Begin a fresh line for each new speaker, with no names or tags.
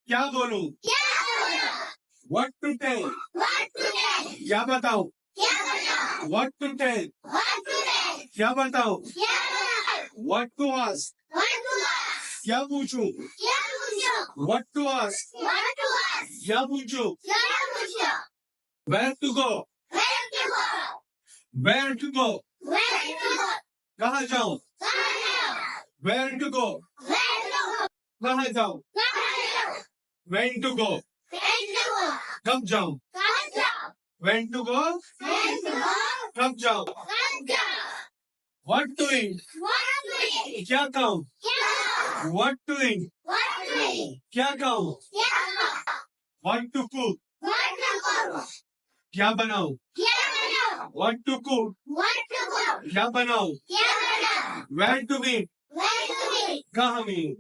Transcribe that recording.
क्या बोलूं? What to tell? क्या बताऊं? What to tell? क्या बताऊं? What to ask? क्या पूछूं? What to ask? क्या पूछूं? Where to go? Where to go? कहाँ जाऊं? Where to go? कहाँ जाऊं? When to go? कब जाऊं? When to go? कब जाऊं? What to eat? क्या खाऊं? What to eat? क्या खाऊं? What to cook? क्या बनाऊं? What to cook? क्या बनाऊं? Where to meet? कहाँ meet?